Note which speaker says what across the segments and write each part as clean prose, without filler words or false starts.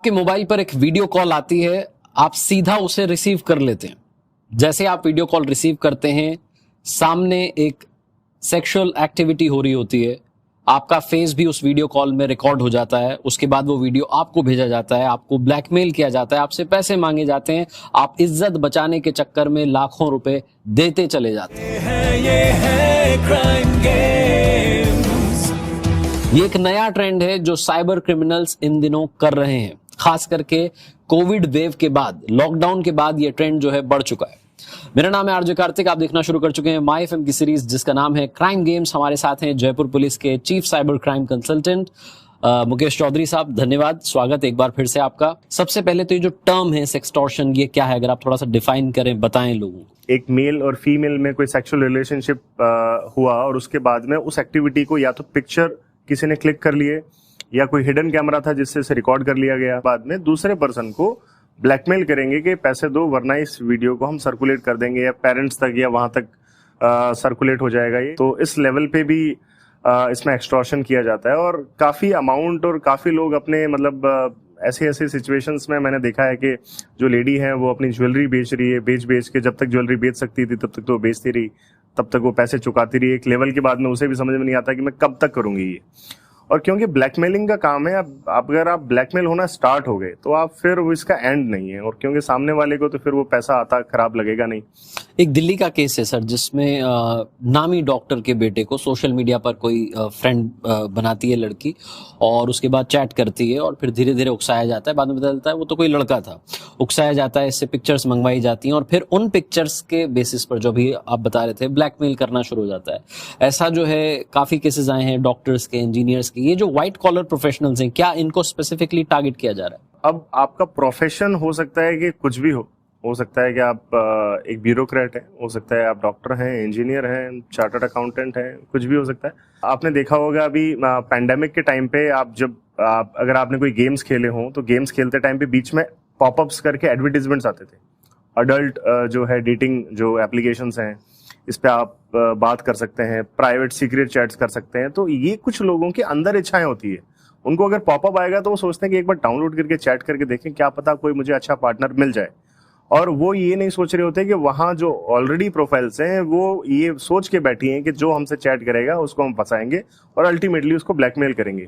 Speaker 1: कि मोबाइल पर एक वीडियो कॉल आती है, आप सीधा उसे रिसीव कर लेते हैं। जैसे आप वीडियो कॉल रिसीव करते हैं, सामने एक सेक्सुअल एक्टिविटी हो रही होती है, आपका फेस भी उस वीडियो कॉल में रिकॉर्ड हो जाता है। उसके बाद वो वीडियो आपको भेजा जाता है, आपको ब्लैकमेल किया जाता है, आपसे पैसे मांगे जाते हैं, आप इज्जत बचाने के चक्कर में लाखों रुपए देते चले जाते हैं।
Speaker 2: ये है क्राइम गेम्स।
Speaker 1: ये एक नया ट्रेंड है जो साइबर क्रिमिनल्स इन दिनों कर रहे हैं। खास करके कोविड वेव के बाद, लॉकडाउन के बाद ये ट्रेंड जो है बढ़ चुका है। मेरा नाम है आरजे कार्तिक, आप देखना शुरू कर चुके हैं माय एफएम की सीरीज जिसका नाम है क्राइम गेम्स। हमारे साथ हैं जयपुर पुलिस के chief cyber crime consultant Mukesh Chaudhary साहब। धन्यवाद, स्वागत एक बार फिर से आपका। सबसे पहले तो ये जो टर्म है सेक्सटॉर्शन, ये क्या है, अगर आप थोड़ा सा डिफाइन करें, बताएं लोगों को।
Speaker 3: एक मेल और फीमेल में कोई सेक्सुअल रिलेशनशिप हुआ और उसके बाद में उस एक्टिविटी को या तो पिक्चर किसी ने क्लिक कर लिए या कोई हिडन कैमरा था जिससे इसे रिकॉर्ड कर लिया गया, बाद में दूसरे पर्सन को ब्लैकमेल करेंगे कि पैसे दो वरना इस वीडियो को हम सर्कुलेट कर देंगे या पेरेंट्स तक या वहां तक सर्कुलेट हो जाएगा। ये तो इस लेवल पे भी इसमें एक्सटॉर्शन किया जाता है और काफी अमाउंट और काफी लोग अपने मतलब ऐसे ऐसे सिचुएशंस में मैंने देखा है कि जो लेडी है वो अपनी ज्वेलरी बेच रही है, बेच के जब तक ज्वेलरी बेच सकती थी तब तक तो बेचती रही, तब तक वो पैसे चुकाती रही। एक लेवल के बाद में उसे भी समझ में नहीं आता कि मैं कब तक करूंगी ये। और क्योंकि ब्लैकमेलिंग का काम है, अब अगर आप ब्लैकमेल होना स्टार्ट हो गए तो आप फिर वो इसका एंड नहीं है, और क्योंकि सामने वाले को तो फिर वो पैसा आता खराब लगेगा नहीं।
Speaker 1: एक दिल्ली का केस है सर जिसमें नामी डॉक्टर के बेटे को सोशल मीडिया पर कोई फ्रेंड बनाती है लड़की और उसके बाद चैट करती है और फिर धीरे धीरे उकसाया जाता है, बाद में पता चलता है वो तो कोई लड़का था। उकसाया जाता है, इससे पिक्चर्स मंगवाई जाती हैं और फिर उन पिक्चर्स के बेसिस पर, जो भी आप बता रहे थे, ब्लैकमेल करना शुरू हो जाता है। ऐसा जो है काफी केसेस आए हैं डॉक्टर्स के, इंजीनियर्स के। ये जो व्हाइट कॉलर प्रोफेशनल्स हैं, क्या इनको स्पेसिफिकली टारगेट किया जा रहा है?
Speaker 3: अब आपका प्रोफेशन हो सकता है कि कुछ भी हो सकता है कि आप एक ब्यूरोक्रेट हैं, हो सकता है आप डॉक्टर हैं, इंजीनियर हैं, चार्टर्ड अकाउंटेंट हैं, कुछ भी हो सकता है। आपने देखा होगा अभी पैंडेमिक के टाइम पे अगर आपने कोई गेम्स खेले हों तो गेम्स खेलते टाइम पे बीच में पॉपअप्स करके एडवर्टीजमेंट्स आते थे। अडल्ट जो है डेटिंग जो एप्लीकेशंस हैं, इस पे आप बात कर सकते हैं, प्राइवेट सीक्रेट चैट्स कर सकते हैं। तो ये कुछ लोगों के अंदर इच्छाएं होती है, उनको अगर पॉपअप आएगा तो वो सोचते हैं कि एक बार डाउनलोड करके चैट करके देखें, क्या पता कोई मुझे अच्छा पार्टनर मिल जाए। और वो ये नहीं सोच रहे होते कि वहां जो ऑलरेडी प्रोफाइल्स हैं वो ये सोच के बैठी हैं कि जो हमसे चैट करेगा उसको हम फंसाएंगे और अल्टीमेटली उसको ब्लैकमेल करेंगे।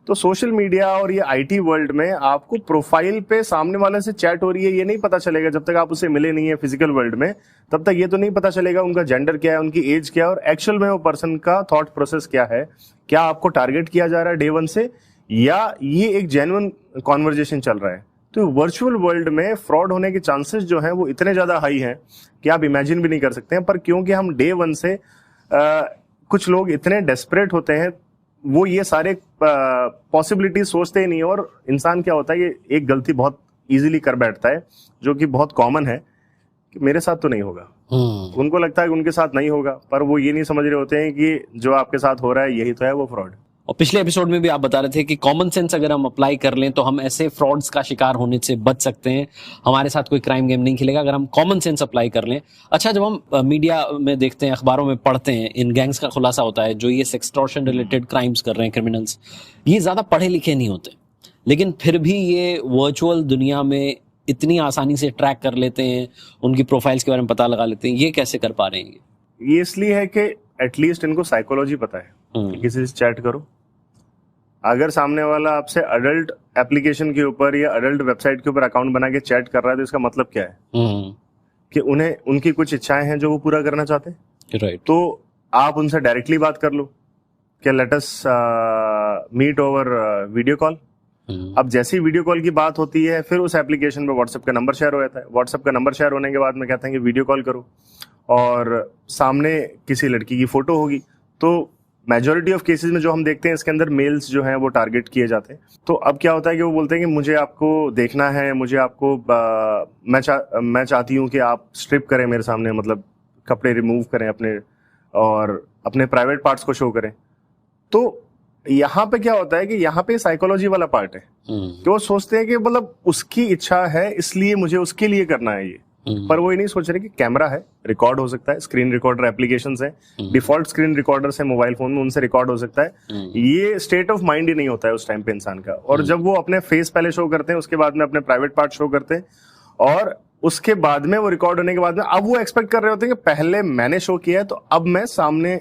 Speaker 3: तो सोशल मीडिया और ये आईटी वर्ल्ड में आपको प्रोफाइल पे सामने वाले से चैट हो रही है ये नहीं पता चलेगा जब तक आप उससे मिले नहीं है फिजिकल वर्ल्ड में। तब तक ये तो नहीं पता चलेगा उनका जेंडर क्या है, उनकी एज क्या है और एक्चुअल में वो पर्सन का थॉट प्रोसेस क्या है। क्या आपको टारगेट किया जा रहा है डे वन से, या ये एक जेन्युइन कॉन्वर्जेशन चल रहा है। तो वर्चुअल वर्ल्ड में फ्रॉड होने के चांसेस जो हैं वो इतने ज्यादा हाई हैं कि आप इमेजिन भी नहीं कर सकते हैं। पर क्योंकि हम डे वन से कुछ लोग इतने डेस्परेट होते हैं, वो ये सारे पॉसिबिलिटी सोचते ही नहीं। और इंसान क्या होता है, ये एक गलती बहुत इजीली कर बैठता है जो कि बहुत कॉमन है कि मेरे साथ तो नहीं होगा। उनको लगता है कि उनके साथ नहीं होगा, पर वो ये नहीं समझ रहे होते हैं कि जो आपके साथ हो रहा है यही तो है वो फ्रॉड।
Speaker 1: और पिछले एपिसोड में भी आप बता रहे थे कि कॉमन सेंस अगर हम अप्लाई कर लें तो हम ऐसे फ्रॉड्स का शिकार होने से बच सकते हैं, हमारे साथ कोई क्राइम गेम नहीं खेलेगा अगर हम कॉमन सेंस अप्लाई कर लें। अच्छा, जब हम मीडिया में देखते हैं, अखबारों में पढ़ते हैं, इन गैंग्स का खुलासा होता है जो ये सेक्सटॉर्शन रिलेटेड क्राइम्स कर रहे हैं क्रिमिनल्स, ये ज्यादा पढ़े लिखे नहीं होते, लेकिन फिर भी ये वर्चुअल दुनिया में इतनी आसानी से ट्रैक कर लेते हैं, उनकी प्रोफाइल्स के बारे में पता लगा लेते हैं। ये कैसे कर पा रहे हैं?
Speaker 3: ये इसलिए है कि एटलीस्ट इनको साइकोलॉजी पता है कि किसी से चैट करो। अगर सामने वाला आपसे अडल्ट एप्लीकेशन के ऊपर या अडल्ट वेबसाइट के ऊपर अकाउंट बना के चैट कर रहा है तो इसका मतलब क्या है कि उन्हें उनकी कुछ इच्छाएं हैं जो वो पूरा करना चाहते हैं।
Speaker 1: राइट।
Speaker 3: तो आप उनसे डायरेक्टली बात कर लो कि let us meet over video call. अब जैसी वीडियो कॉल की बात होती है फिर उस एप्लीकेशन पे व्हाट्सएप का नंबर शेयर हो जाता है। व्हाट्सएप का नंबर शेयर होने के बाद में कहते हैं कि वीडियो कॉल करो और सामने किसी लड़की की फोटो होगी। तो मेजॉरिटी ऑफ केसेस में जो हम देखते हैं इसके अंदर मेल्स जो हैं वो टारगेट किए जाते हैं। तो अब क्या होता है कि वो बोलते हैं कि मुझे आपको देखना है, मुझे आपको मैं चाहती हूँ कि आप स्ट्रिप करें मेरे सामने, मतलब कपड़े रिमूव करें अपने और अपने प्राइवेट पार्ट्स को शो करें। तो यहाँ पे क्या होता है कि यहाँ पे साइकोलॉजी वाला पार्ट है कि वो सोचते हैं कि मतलब उसकी इच्छा है इसलिए मुझे उसके लिए करना है ये। पर वो ये नहीं सोच रहे कि कैमरा है, रिकॉर्ड हो सकता है, स्क्रीन रिकॉर्डर एप्लीकेशंस है, डिफॉल्ट स्क्रीन रिकॉर्डर्स है मोबाइल फोन में, उनसे रिकॉर्ड हो सकता है। ये स्टेट ऑफ माइंड ही नहीं होता है उस टाइम पे इंसान का। और जब वो अपने फेस पहले शो करते हैं, उसके बाद में अपने प्राइवेट पार्ट शो करते हैं, और उसके बाद में वो रिकॉर्ड होने के बाद में अब वो एक्सपेक्ट कर रहे होते हैं कि पहले मैंने शो किया है तो अब मैं सामने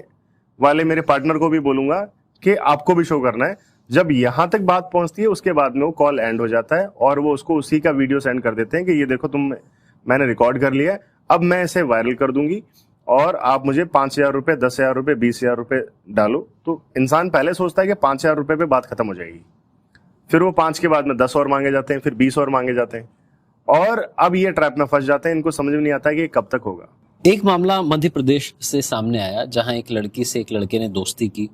Speaker 3: वाले मेरे पार्टनर को भी बोलूंगा कि आपको भी शो करना है। जब यहां तक बात पहुंचती है, उसके बाद में वो कॉल एंड हो जाता है और वो उसको उसी का वीडियो सेंड कर देते हैं कि ये देखो मैंने रिकॉर्ड कर लिया है, अब मैं इसे वायरल कर दूंगी और आप मुझे 5,000 रुपए, 10,000 रुपए, 20,000 रुपए डालो। तो इंसान पहले सोचता है कि 5,000 रुपए पे बात खत्म हो जाएगी, फिर वो 5 के बाद में 10 और मांगे जाते हैं, फिर 20 और मांगे जाते हैं, और अब ये ट्रैप में फंस जाते हैं। इनको समझ में नहीं आता कि कब तक होगा।
Speaker 1: एक मामला मध्य प्रदेश से सामने आया जहां एक लड़की से एक लड़के ने दोस्ती की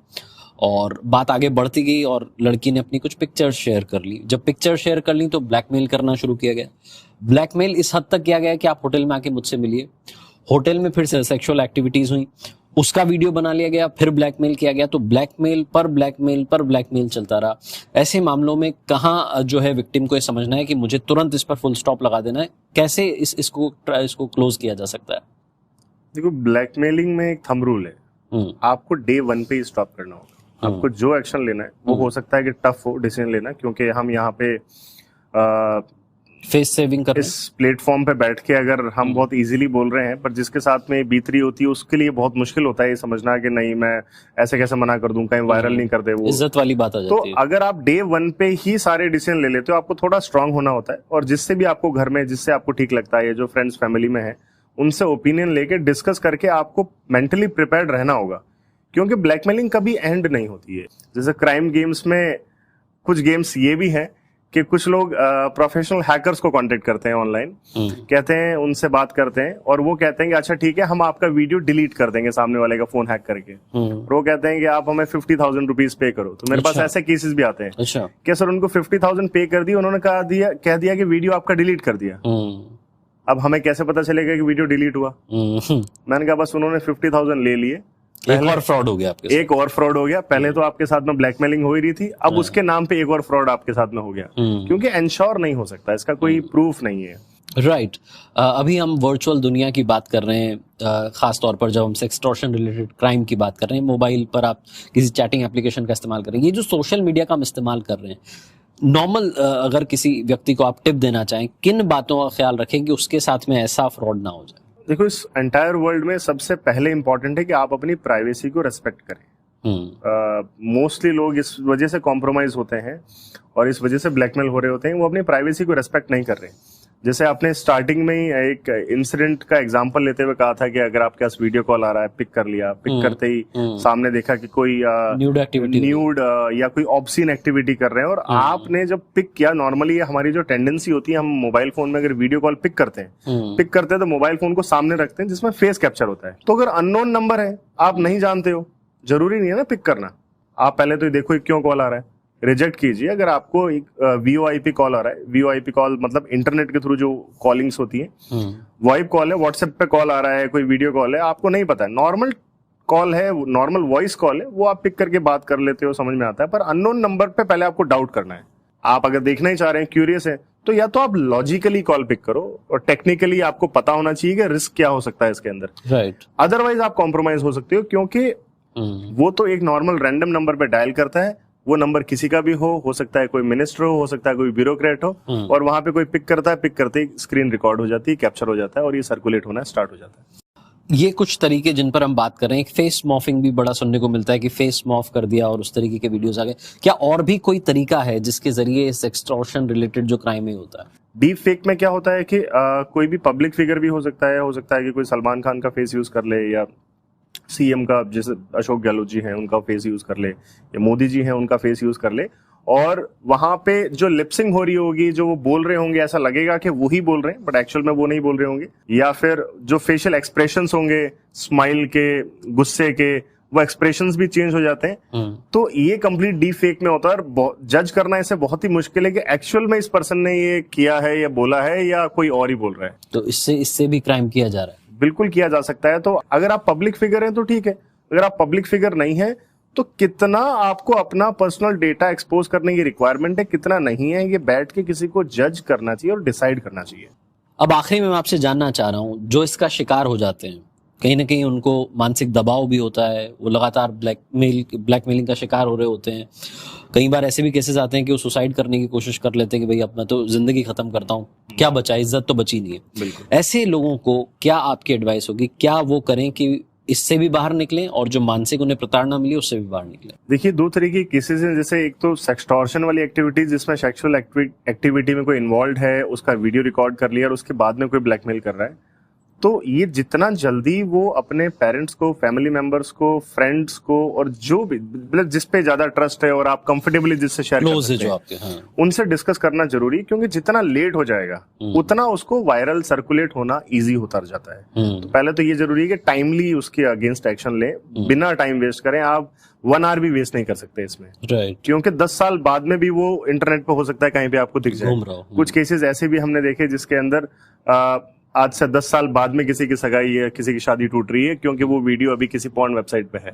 Speaker 1: और बात आगे बढ़ती गई और लड़की ने अपनी कुछ पिक्चर्स शेयर कर ली। जब पिक्चर शेयर कर ली तो ब्लैकमेल करना शुरू किया गया। ब्लैकमेल इस हद तक किया गया कि आप होटल में आके मुझसे मिलिए। होटल में फिर से सेक्सुअल एक्टिविटीज हुई, उसका वीडियो बना लिया गया, फिर ब्लैकमेल किया गया। तो ब्लैकमेल पर ब्लैकमेल पर ब्लैकमेल चलता रहा। ऐसे मामलों में कहाँ जो है विक्टिम को ये समझना है कि मुझे तुरंत इस पर फुल स्टॉप लगा देना है, कैसे इसको क्लोज किया जा सकता है?
Speaker 3: देखो, ब्लैकमेलिंग में एक थंब रूल है, आपको डे 1 पे ही स्टॉप करना होगा। आपको जो एक्शन लेना है वो हो सकता है कि टफ हो डिसीजन लेना, क्योंकि हम यहाँ पे
Speaker 1: फेस सेविंग कर
Speaker 3: इस प्लेटफॉर्म पे बैठ के अगर हम बहुत इजीली बोल रहे हैं, पर जिसके साथ में बीत रही होती है उसके लिए बहुत मुश्किल होता है ये समझना कि नहीं मैं ऐसे कैसे मना कर दूं, कहीं वायरल नहीं कर दे वो।
Speaker 1: इज्जत वाली बात आ जाती है।
Speaker 3: तो अगर आप डे 1 पे ही सारे डिसीजन ले लेते हो, आपको थोड़ा स्ट्रांग होना होता है, और जिससे भी आपको घर में जिससे आपको ठीक लगता है, जो फ्रेंड्स फैमिली में है, उनसे ओपिनियन लेके डिस्कस करके आपको मेंटली प्रिपेयर्ड रहना होगा, क्योंकि ब्लैकमेलिंग कभी एंड नहीं होती है। जैसे क्राइम गेम्स में कुछ गेम्स ये भी हैं कि कुछ लोग प्रोफेशनल हैकर्स को कांटेक्ट करते हैं ऑनलाइन, कहते हैं, उनसे बात करते हैं और वो कहते हैं कि अच्छा ठीक है, हम आपका वीडियो डिलीट कर देंगे सामने वाले का फोन हैक करके। और वो कहते हैं कि आप हमें 50,000 रुपीज पे करो। तो मेरे पास ऐसे केसेस भी आते हैं।
Speaker 1: अच्छा,
Speaker 3: कि सर उनको 50,000 पे कर दिया, उन्होंने कह दिया कि वीडियो आपका डिलीट कर दिया। अब हमें कैसे पता चलेगा कि वीडियो डिलीट हुआ? मैंने कहा बस उन्होंने 50,000 ले लिए,
Speaker 1: एक और फ्रॉड हो गया आपके साथ।
Speaker 3: एक और फ्रॉड हो गया। पहले तो आपके साथ में ब्लैकमेलिंग हो ही रही थी, अब उसके नाम पे एक और फ्रॉड आपके साथ में हो गया, क्योंकि एंश्योर नहीं हो सकता, इसका कोई प्रूफ नहीं है।
Speaker 1: राइट। अभी हम वर्चुअल दुनिया की बात कर रहे हैं, खास तौर पर जब हम सेक्सटॉर्शन रिलेटेड क्राइम की बात कर रहे हैं। मोबाइल पर आप किसी चैटिंग एप्लीकेशन का इस्तेमाल कर रहे हैं, ये जो सोशल मीडिया का हम इस्तेमाल कर रहे हैं, नॉर्मल अगर किसी व्यक्ति को आप टिप देना चाहें, किन बातों का ख्याल रखें कि उसके साथ में ऐसा फ्रॉड ना हो जाए?
Speaker 3: देखो, इस एंटायर वर्ल्ड में सबसे पहले इंपॉर्टेंट है कि आप अपनी प्राइवेसी को रेस्पेक्ट करें। मोस्टली लोग इस वजह से कॉम्प्रोमाइज होते हैं और इस वजह से ब्लैकमेल हो रहे होते हैं, वो अपनी प्राइवेसी को रेस्पेक्ट नहीं कर रहे। जैसे आपने स्टार्टिंग में ही एक इंसिडेंट का एग्जांपल लेते हुए कहा था कि अगर आपके पास वीडियो कॉल आ रहा है, पिक कर लिया, पिक करते ही सामने देखा कि कोई न्यूड या कोई ऑब्सीन एक्टिविटी कर रहे हैं, और आपने जब पिक किया, नॉर्मली हमारी जो टेंडेंसी होती है, हम मोबाइल फोन में अगर वीडियो कॉल पिक करते हैं तो मोबाइल फोन को सामने रखते हैं जिसमें फेस कैप्चर होता है। तो अगर अननोन नंबर है, आप नहीं जानते हो, जरूरी नहीं है ना पिक करना, आप पहले तो देखो क्यों कॉल आ रहा है, रिजेक्ट कीजिए। अगर आपको एक VoIP कॉल आ रहा है, VoIP कॉल मतलब इंटरनेट के थ्रू जो कॉलिंग्स होती है, वॉइप कॉल है, व्हाट्सएप पे कॉल आ रहा है, कोई वीडियो कॉल है, आपको नहीं पता है, नॉर्मल कॉल है, नॉर्मल वॉइस कॉल है, वो आप पिक करके बात कर लेते हो, समझ में आता है। पर अननोन नंबर पे पहले आपको डाउट करना है। आप अगर देखना ही चाह रहे हैं, क्यूरियस है, तो या तो आप लॉजिकली कॉल पिक करो और टेक्निकली आपको पता होना चाहिए कि रिस्क क्या हो सकता है इसके अंदर।
Speaker 1: राइट।
Speaker 3: अदरवाइज आप कॉम्प्रोमाइज हो सकते हो, क्योंकि वो तो एक नॉर्मल रैंडम नंबर पे डायल करता है। वो नंबर किसी का भी हो सकता है कोई मिनिस्टर हो सकता है कोई ब्यूरोक्रेट हो, और वहां पे कोई पिक करता है, पिक करते ही स्क्रीन रिकॉर्ड हो जाती है, कैप्चर हो जाता है और ये सर्कुलेट होना स्टार्ट हो जाता है।
Speaker 1: ये कुछ तरीके जिन पर हम बात कर रहे हैं। फेस मॉर्फिंग भी बड़ा सुनने को मिलता है कि फेस मॉर्फ कर दिया और उस तरीके के वीडियोस आ गए। क्या और भी कोई तरीका है जिसके जरिए सेक्सटॉर्शन रिलेटेड जो क्राइम है होता है?
Speaker 3: डीप फेक में क्या होता है कि कोई भी पब्लिक फिगर भी हो सकता है कि कोई सलमान खान का फेस यूज कर ले, या सीएम का जैसे अशोक गहलोत जी हैं उनका फेस यूज कर ले, या मोदी जी हैं उनका फेस यूज कर ले, और वहां पे जो लिपसिंग हो रही होगी, जो वो बोल रहे होंगे, ऐसा लगेगा कि वो ही बोल रहे हैं, बट एक्चुअल में वो नहीं बोल रहे होंगे। या फिर जो फेशियल एक्सप्रेशंस होंगे, स्माइल के, गुस्से के, वो एक्सप्रेशंस भी चेंज हो जाते हैं। तो ये कंप्लीट डीप फेक में होता है, और जज करना इसे बहुत ही मुश्किल है कि एक्चुअल में इस पर्सन ने ये किया है या बोला है या कोई और ही बोल रहा है।
Speaker 1: तो इससे भी क्राइम किया जा रहा है?
Speaker 3: बिल्कुल किया जा सकता है। तो अगर आप पब्लिक फिगर हैं तो ठीक है, अगर आप पब्लिक फिगर नहीं है तो कितना आपको अपना पर्सनल डेटा एक्सपोज करने की रिक्वायरमेंट है, कितना नहीं है, ये बैठ के किसी को जज करना चाहिए और डिसाइड करना चाहिए।
Speaker 1: अब आखिरी में मैं आपसे जानना चाह रहा हूँ, जो इसका शिकार हो जाते हैं, कहीं ना कहीं उनको मानसिक दबाव भी होता है, वो लगातार ब्लैकमेलिंग का शिकार हो रहे होते हैं, कई बार ऐसे भी केसेस आते हैं कि वो सुसाइड करने की कोशिश कर लेते हैं कि भाई अब मैं तो जिंदगी खत्म करता हूँ, क्या बचा, इज्जत तो बची नहीं है।
Speaker 3: बिल्कुल।
Speaker 1: ऐसे लोगों को क्या आपकी एडवाइस होगी, क्या वो करें कि इससे भी बाहर निकलें और जो मानसिक उन्हें प्रताड़ना मिली उससे भी बाहर निकलें?
Speaker 3: देखिए, दो तरीके के केसेस हैं, जैसे एक तो सेक्सटॉर्शन वाली एक्टिविटीज जिसमें सेक्सुअल एक्टिविटी में कोई इन्वॉल्व है, उसका वीडियो रिकॉर्ड कर लिया और उसके बाद में कोई ब्लैकमेल कर रहा है, तो ये जितना जल्दी वो अपने पेरेंट्स को, फैमिली मेंबर्स को, फ्रेंड्स को और जो भी मतलब जिस पे ज्यादा ट्रस्ट है और आप कंफर्टेबली जिससे शेयर कर
Speaker 1: क्लोज है
Speaker 3: सकते
Speaker 1: जो
Speaker 3: हैं,
Speaker 1: आपके, हाँ,
Speaker 3: उनसे डिस्कस करना जरूरी है, क्योंकि जितना लेट हो जाएगा उतना उसको वायरल सर्कुलेट होना इजी होता जाता है। तो पहले तो ये जरूरी है कि टाइमली उसके अगेंस्ट एक्शन लें, बिना टाइम वेस्ट करें। आप 1 आवर भी वेस्ट नहीं कर सकते इसमें,
Speaker 1: राइट,
Speaker 3: क्योंकि 10 साल बाद में भी वो इंटरनेट पे हो सकता है कहीं पे आपको दिख जाए।
Speaker 1: घूम रहा हो।
Speaker 3: कुछ केसेस ऐसे भी हमने देखे जिसके अंदर आज से 10 साल बाद में किसी की सगाई है, किसी की शादी टूट रही है, क्योंकि वो वीडियो अभी किसी पॉर्न वेबसाइट पे है।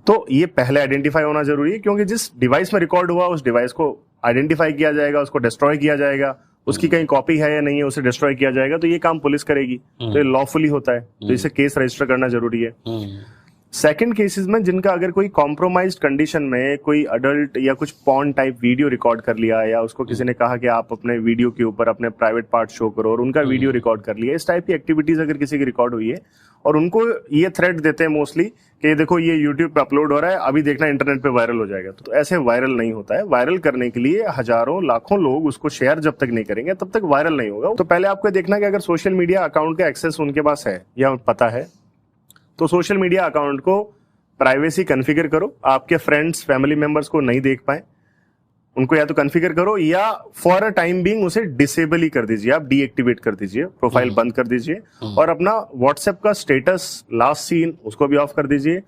Speaker 3: तो ये पहले आइडेंटिफाई होना जरूरी है, क्योंकि जिस डिवाइस में रिकॉर्ड हुआ उस डिवाइस को आइडेंटिफाई किया जाएगा, उसको डिस्ट्रॉय किया जाएगा, उसकी कहीं कॉपी है या नहीं है उसे डिस्ट्रॉय किया जाएगा, तो ये काम पुलिस करेगी। तो ये लॉफुली होता है, तो इसे केस रजिस्टर करना जरूरी है। सेकंड केसेस में जिनका अगर कोई कॉम्प्रोमाइज्ड कंडीशन में कोई अडल्ट या कुछ पॉर्न टाइप वीडियो रिकॉर्ड कर लिया, या उसको किसी ने कहा कि आप अपने वीडियो के ऊपर अपने प्राइवेट पार्ट शो करो और उनका वीडियो रिकॉर्ड कर लिया, इस टाइप की एक्टिविटीज अगर किसी की रिकॉर्ड हुई है और उनको ये थ्रेट देते हैं मोस्टली कि देखो ये यूट्यूब पे अपलोड हो रहा है, अभी देखना इंटरनेट पे वायरल हो जाएगा, तो ऐसे वायरल नहीं होता है। वायरल करने के लिए हजारों लाखों लोग उसको शेयर जब तक नहीं करेंगे तब तक वायरल नहीं होगा। तो पहले आपको देखना कि अगर सोशल मीडिया अकाउंट का एक्सेस उनके पास है या पता है, तो सोशल मीडिया अकाउंट को प्राइवेसी कॉन्फ़िगर करो, आपके फ्रेंड्स फैमिली मेंबर्स को नहीं देख पाए उनको या तो कॉन्फ़िगर करो या फॉर अ टाइम बीइंग उसे डिसेबल ही कर दीजिए, आप डीएक्टिवेट कर दीजिए, प्रोफाइल बंद कर दीजिए और अपना व्हाट्सएप का स्टेटस लास्ट सीन उसको भी ऑफ कर दीजिए।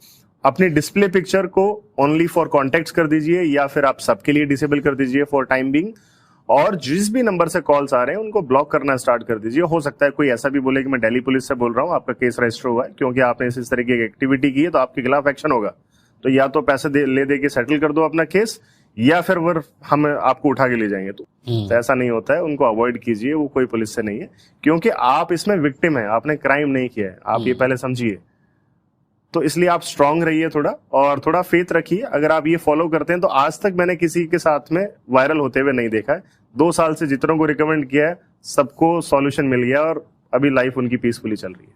Speaker 3: अपनी डिस्प्ले पिक्चर को ओनली फॉर कॉन्टेक्ट्स कर दीजिए या फिर आप सबके लिए डिसेबल कर दीजिए फॉर टाइम बीइंग। और जिस भी नंबर से कॉल्स आ रहे हैं उनको ब्लॉक करना स्टार्ट कर दीजिए। हो सकता है कोई ऐसा भी बोले कि मैं दिल्ली पुलिस से बोल रहा हूँ, आपका केस रजिस्टर हुआ है क्योंकि आपने इस तरह की एक्टिविटी की है, तो आपके खिलाफ एक्शन होगा। तो या तो पैसे ले दे के सेटल कर दो अपना केस, या फिर वो हम आपको उठा के ले जाएंगे। तो ऐसा नहीं होता है, उनको अवॉइड कीजिए, वो कोई पुलिस से नहीं है, क्योंकि आप इसमें विक्टिम है, आपने क्राइम नहीं किया है, आप ये पहले समझिए। तो इसलिए आप स्ट्रांग रहिए थोड़ा, और थोड़ा फेथ रखिए। अगर आप ये फॉलो करते हैं तो आज तक मैंने किसी के साथ में वायरल होते हुए नहीं देखा है। 2 साल से जितनों को रिकमेंड किया है सबको सॉल्यूशन मिल गया और अभी लाइफ उनकी पीसफुली चल रही है।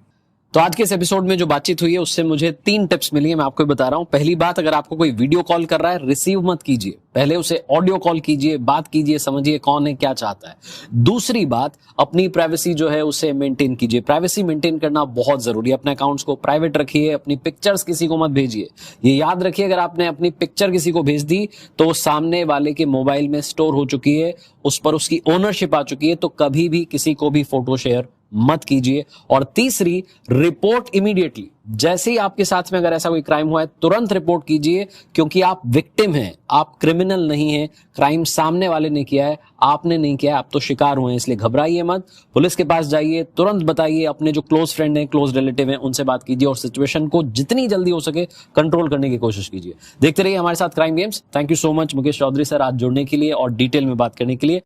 Speaker 1: तो आज के इस एपिसोड में जो बातचीत हुई है उससे मुझे 3 टिप्स मिली है, मैं आपको बता रहा हूं। पहली बात, अगर आपको कोई वीडियो कॉल कर रहा है रिसीव मत कीजिए, पहले उसे ऑडियो कॉल कीजिए, बात कीजिए, समझिए कौन है क्या चाहता है। दूसरी बात, अपनी प्राइवेसी जो है उसे मेंटेन कीजिए। प्राइवेसी मेंटेन करना बहुत जरूरी है, अपने अकाउंट्स को प्राइवेट रखिए, अपनी पिक्चर्स किसी को मत भेजिए। ये याद रखिए, अगर आपने अपनी पिक्चर किसी को भेज दी तो वो सामने वाले के मोबाइल में स्टोर हो चुकी है, उस पर उसकी ओनरशिप आ चुकी है, तो कभी भी किसी को भी फोटो शेयर मत कीजिए। और तीसरी, रिपोर्ट इमीडिएटली, जैसे ही आपके साथ में अगर ऐसा कोई क्राइम हुआ है तुरंत रिपोर्ट कीजिए, क्योंकि आप विक्टिम हैं, आप क्रिमिनल नहीं हैं। क्राइम सामने वाले ने किया है, आपने नहीं किया है, आप तो शिकार हुए हैं। इसलिए घबराइए मत, पुलिस के पास जाइए, तुरंत बताइए, अपने जो क्लोज फ्रेंड हैं, क्लोज रिलेटिव हैं, उनसे बात कीजिए और सिचुएशन को जितनी जल्दी हो सके कंट्रोल करने की कोशिश कीजिए। देखते रहिए हमारे साथ crime games. Thank you so much Mukesh Chaudhary sir आज जुड़ने के लिए और डिटेल में बात करने के लिए।